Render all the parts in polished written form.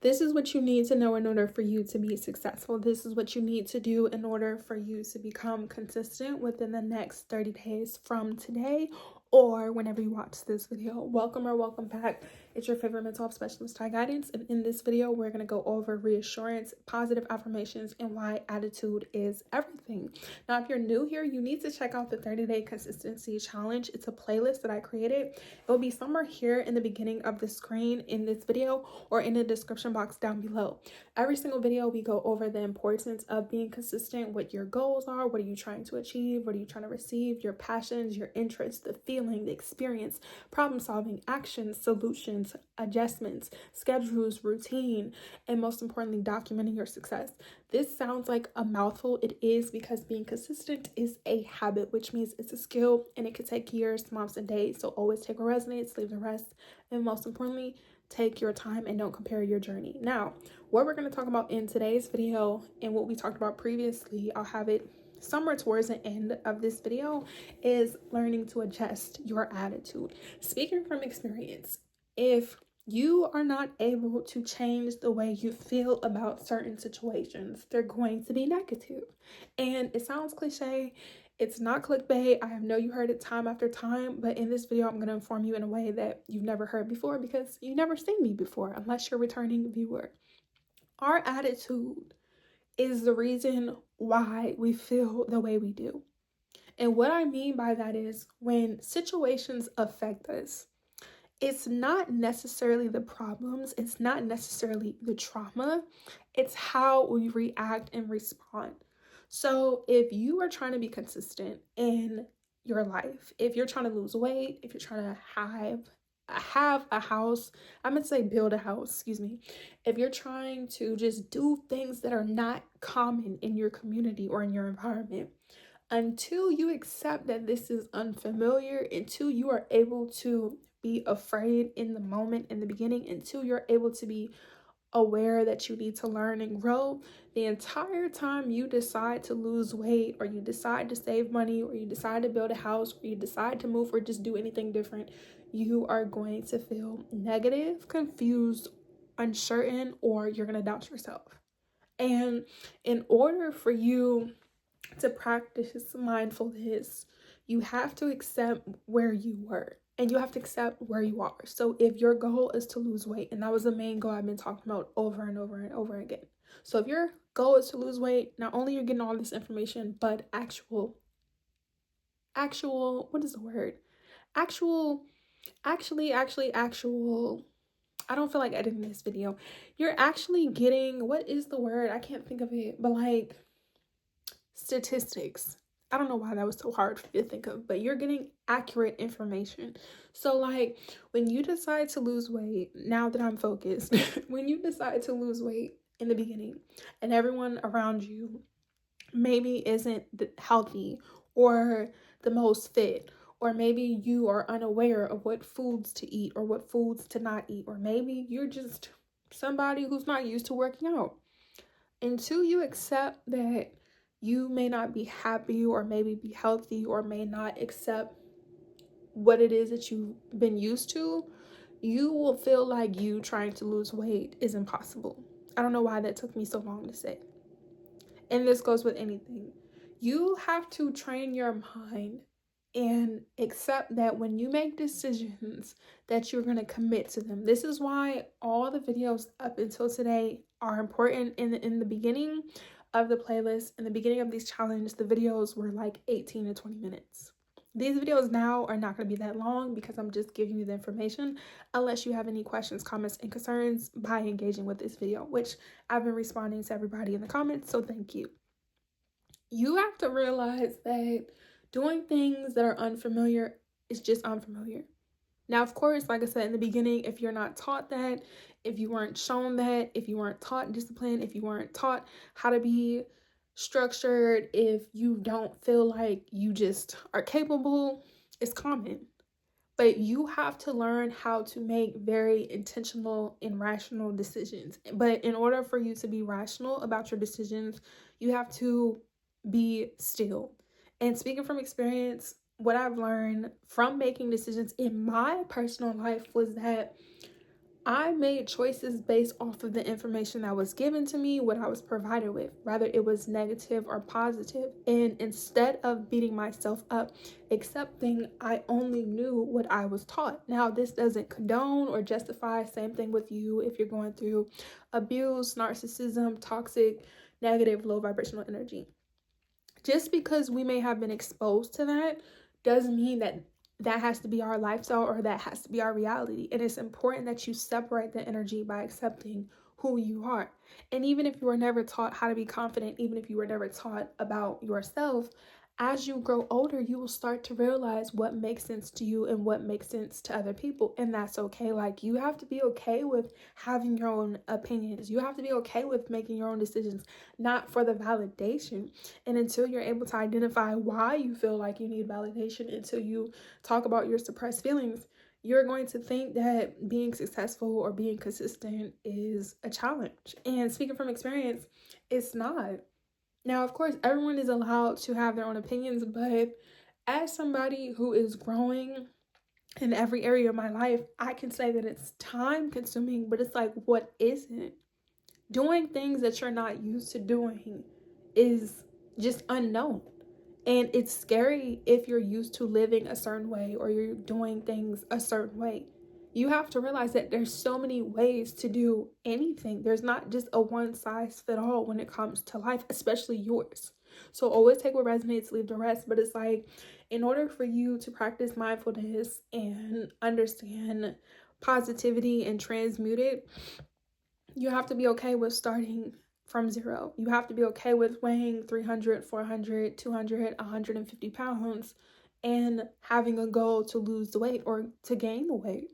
This is what you need to know in order for you to be successful. This is what you need to do in order for you to become consistent within the next 30 days from today or whenever you watch this video. Welcome or welcome back. It's your favorite mental health specialist, Ty Guidance, and in this video we're going to go over reassurance, positive affirmations, and why attitude is everything. Now, if you're new here, you need to check out the 30-day consistency challenge. It's a playlist that I created. It will be somewhere here in the beginning of the screen in this video or in the description box down below. Every single video we go over the importance of being consistent, what your goals are, what are you trying to achieve, what are you trying to receive, your passions, your interests, the feeling, the experience, problem solving, actions, solutions, adjustments, schedules, routine, and most importantly, documenting your success. This sounds like a mouthful. It is, because being consistent is a habit, which means it's a skill and it could take years, months, and days. So always take what resonates, leave the rest, and most importantly, take your time and don't compare your journey. Now, what we're going to talk about in today's video and what we talked about previously, I'll have it somewhere towards the end of this video, is learning to adjust your attitude. Speaking from experience, if you are not able to change the way you feel about certain situations, they're going to be negative. And it sounds cliche. It's not clickbait. I know you heard it time after time, but in this video, I'm going to inform you in a way that you've never heard before because you've never seen me before, unless you're a returning viewer. Our attitude is the reason why we feel the way we do. And what I mean by that is when situations affect us, it's not necessarily the problems, it's not necessarily the trauma, it's how we react and respond. So if you are trying to be consistent in your life, if you're trying to lose weight, if you're trying to have a house, I'm gonna say build a house, excuse me. If you're trying to just do things that are not common in your community or in your environment, until you accept that this is unfamiliar, until you are able to be afraid in the moment, in the beginning, until you're able to be aware that you need to learn and grow, the entire time you decide to lose weight or you decide to save money or you decide to build a house or you decide to move or just do anything different, you are going to feel negative, confused, uncertain, or you're going to doubt yourself. And in order for you to practice mindfulness, you have to accept where you were and you have to accept where you are. So if your goal is to lose weight, and that was the main goal I've been talking about over and over and over again. So if your goal is to lose weight, not only you're getting all this information, but actual, what is the word? Actual, I don't feel like editing this video. You're actually getting, what is the word? I can't think of it, but like statistics. I don't know why that was so hard for you to think of, but you're getting accurate information. So like when you decide to lose weight, now that I'm focused, when you decide to lose weight in the beginning and everyone around you maybe isn't healthy or the most fit, or maybe you are unaware of what foods to eat or what foods to not eat, or maybe you're just somebody who's not used to working out. Until you accept that you may not be happy or maybe be healthy or may not accept what it is that you've been used to, you will feel like you trying to lose weight is impossible. I don't know why that took me so long to say. And this goes with anything. You have to train your mind and accept that when you make decisions that you're going to commit to them. This is why all the videos up until today are important. In the beginning of the playlist, in the beginning of these challenges, the videos were like 18 to 20 minutes. These videos now are not going to be that long because I'm just giving you the information, unless you have any questions, comments, and concerns by engaging with this video, which I've been responding to everybody in the comments, so thank you. You have to realize that doing things that are unfamiliar is just unfamiliar. Now, of course, like I said in the beginning, if you're not taught that, if you weren't shown that, if you weren't taught discipline, if you weren't taught how to be structured, if you don't feel like you just are capable, it's common. But you have to learn how to make very intentional and rational decisions. But in order for you to be rational about your decisions, you have to be still. And speaking from experience, what I've learned from making decisions in my personal life was that I made choices based off of the information that was given to me, what I was provided with, whether it was negative or positive. And instead of beating myself up, accepting I only knew what I was taught. Now, this doesn't condone or justify. Same thing with you if you're going through abuse, narcissism, toxic, negative, low vibrational energy. Just because we may have been exposed to that doesn't mean that that has to be our lifestyle or that has to be our reality. And it's important that you separate the energy by accepting who you are. And even if you were never taught how to be confident, even if you were never taught about yourself, as you grow older, you will start to realize what makes sense to you and what makes sense to other people. And that's okay. Like, you have to be okay with having your own opinions. You have to be okay with making your own decisions, not for the validation. And until you're able to identify why you feel like you need validation, until you talk about your suppressed feelings, you're going to think that being successful or being consistent is a challenge. And speaking from experience, it's not. Now, of course, everyone is allowed to have their own opinions, but as somebody who is growing in every area of my life, I can say that it's time consuming, but it's like, what isn't? Doing things that you're not used to doing is just unknown. And it's scary if you're used to living a certain way or you're doing things a certain way. You have to realize that there's so many ways to do anything. There's not just a one size fit all when it comes to life, especially yours. So always take what resonates, leave the rest. But it's like, in order for you to practice mindfulness and understand positivity and transmute it, you have to be okay with starting from zero. You have to be okay with weighing 300, 400, 200, 150 pounds and having a goal to lose the weight or to gain the weight.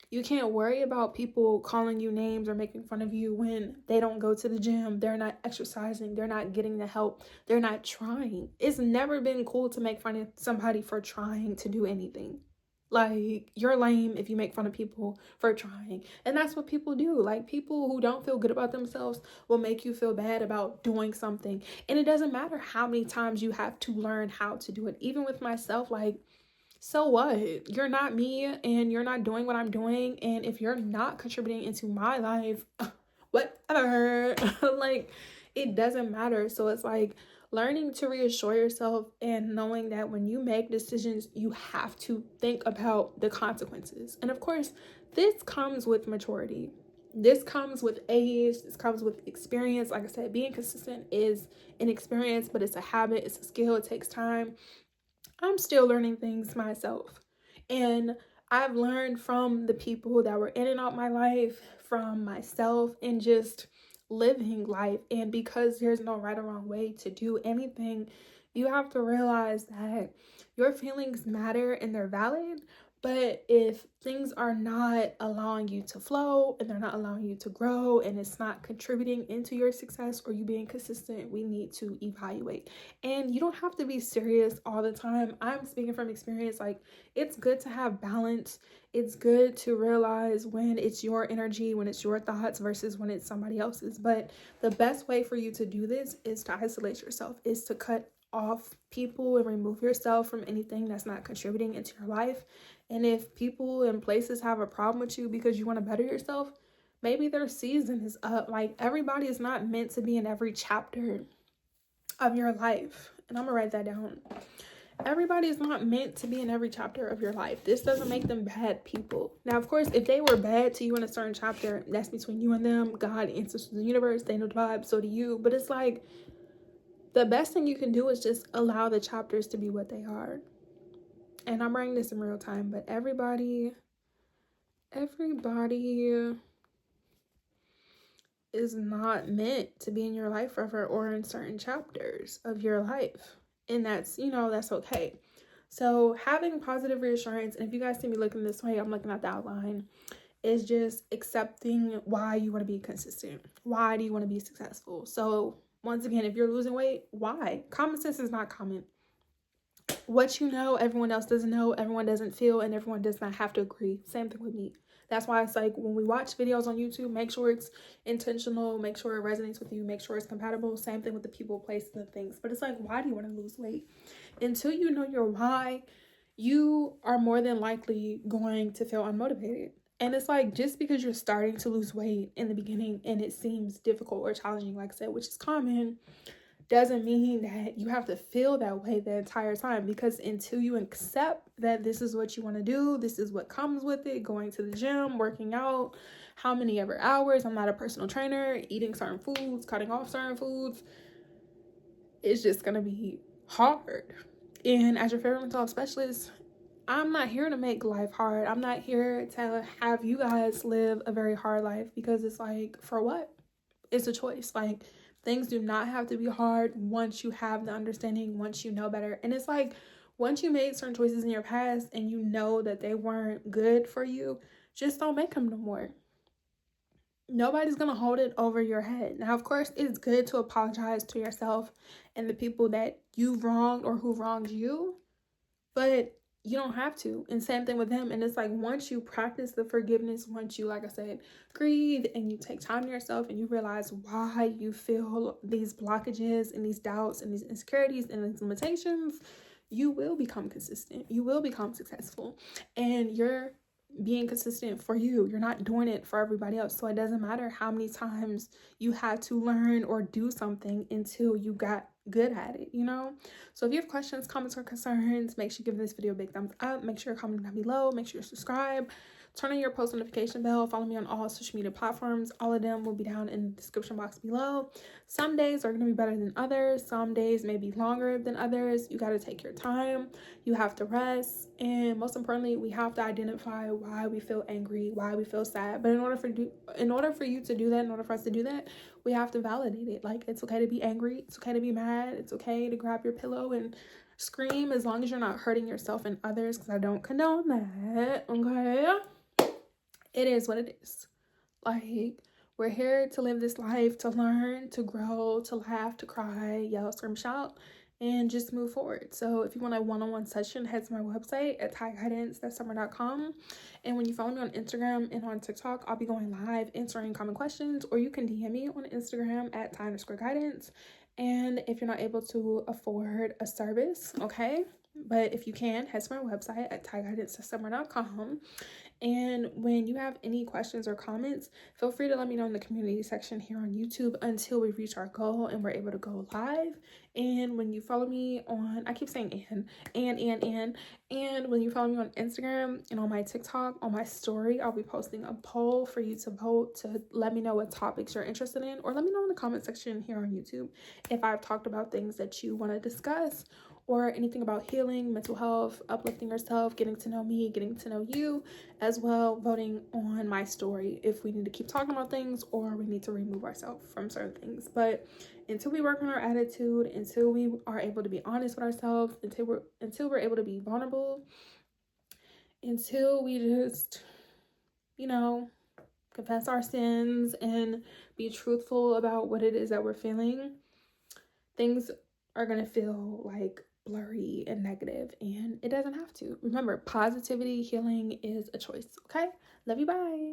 You can't worry about people calling you names or making fun of you when they don't go to the gym, they're not exercising, they're not getting the help, they're not trying. It's never been cool to make fun of somebody for trying to do anything. Like, you're lame if you make fun of people for trying. And that's what people do. Like, people who don't feel good about themselves will make you feel bad about doing something. And it doesn't matter how many times you have to learn how to do it. Even with myself, like, so what? You're not me and you're not doing what I'm doing. And if you're not contributing into my life, whatever. Like, it doesn't matter. So it's like learning to reassure yourself and knowing that when you make decisions, you have to think about the consequences. And of course, this comes with maturity. This comes with age. This comes with experience. Like I said, being consistent is an experience, but it's a habit. It's a skill. It takes time. I'm still learning things myself. And I've learned from the people that were in and out my life, from myself, and just living life. And because there's no right or wrong way to do anything, you have to realize that your feelings matter and they're valid. But if things are not allowing you to flow and they're not allowing you to grow and it's not contributing into your success or you being consistent, we need to evaluate. And you don't have to be serious all the time. I'm speaking from experience. Like, it's good to have balance. It's good to realize when it's your energy, when it's your thoughts versus when it's somebody else's. But the best way for you to do this is to isolate yourself, is to cut off people and remove yourself from anything that's not contributing into your life. And if people and places have a problem with you because you want to better yourself, maybe their season is up. Like, everybody is not meant to be in every chapter of your life. And I'm gonna write that down. Everybody is not meant to be in every chapter of your life. This doesn't make them bad people. Now, of course, if they were bad to you in a certain chapter, that's between you and them. God answers to the universe. They know the vibe, so do you. But it's like, the best thing you can do is just allow the chapters to be what they are. And I'm writing this in real time, but everybody is not meant to be in your life forever or in certain chapters of your life. And that's, that's okay. So having positive reassurance, and if you guys see me looking this way, I'm looking at the outline, is just accepting why you want to be consistent. Why do you want to be successful? So once again, if you're losing weight, why? Common sense is not common. What you know, everyone else doesn't know, everyone doesn't feel, and everyone does not have to agree. Same thing with me. That's why it's like, when we watch videos on YouTube, make sure it's intentional, make sure it resonates with you, make sure it's compatible. Same thing with the people, places, and things. But it's like, why do you want to lose weight? Until you know your why, you are more than likely going to feel unmotivated. And it's like, just because you're starting to lose weight in the beginning and it seems difficult or challenging, like I said, which is common, doesn't mean that you have to feel that way the entire time. Because until you accept that this is what you want to do, this is what comes with it, going to the gym, working out, how many ever hours, I'm not a personal trainer, eating certain foods, cutting off certain foods, it's just going to be hard. And as your favorite mental health specialist, I'm not here to make life hard. I'm not here to have you guys live a very hard life, because it's like, for what? It's a choice. Like, things do not have to be hard once you have the understanding, once you know better. And it's like, once you made certain choices in your past and you know that they weren't good for you, just don't make them no more. Nobody's going to hold it over your head. Now, of course, it's good to apologize to yourself and the people that you wronged or who wronged you, but you don't have to. And same thing with them. And it's like, once you practice the forgiveness, once you, like I said, breathe and you take time to yourself and you realize why you feel these blockages and these doubts and these insecurities and these limitations, you will become consistent. You will become successful. And you're being consistent for you. You're not doing it for everybody else. So it doesn't matter how many times you had to learn or do something until you got good at it, you know? So if you have questions, comments, or concerns, make sure you give this video a big thumbs up. Make sure you're commenting down below. Make sure you subscribe. Turn on your post notification bell. Follow me on all social media platforms. All of them will be down in the description box below. Some days are going to be better than others. Some days may be longer than others. You got to take your time. You have to rest. And most importantly, we have to identify why we feel angry, why we feel sad. But in order for you to do that, in order for us to do that, we have to validate it. Like, it's okay to be angry. It's okay to be mad. It's okay to grab your pillow and scream, as long as you're not hurting yourself and others, because I don't condone that, okay? It is what it is. Like, we're here to live this life, to learn, to grow, to laugh, to cry, yell, scream, shout, and just move forward. So if you want a one-on-one session, head to my website at thaiguidance.summer.com. And when you follow me on Instagram and on TikTok, I'll be going live answering common questions, or you can DM me on Instagram at Thai_guidance. And if you're not able to afford a service, okay, but if you can, head to my website at thaiguidance.summer.com. And when you have any questions or comments, feel free to let me know in the community section here on YouTube until we reach our goal and we're able to go live. And when you follow me on, I keep saying and when you follow me on Instagram and on my TikTok, on my story, I'll be posting a poll for you to vote, to let me know what topics you're interested in, or let me know in the comment section here on YouTube if I've talked about things that you want to discuss, or anything about healing, mental health, uplifting yourself, getting to know me, getting to know you, as well, voting on my story if we need to keep talking about things or we need to remove ourselves from certain things. But until we work on our attitude, until we are able to be honest with ourselves, until we're able to be vulnerable, until we just, you know, confess our sins and be truthful about what it is that we're feeling, things are going to feel like blurry and negative, and it doesn't have to. Remember, positivity, healing is a choice, okay? Love you, bye.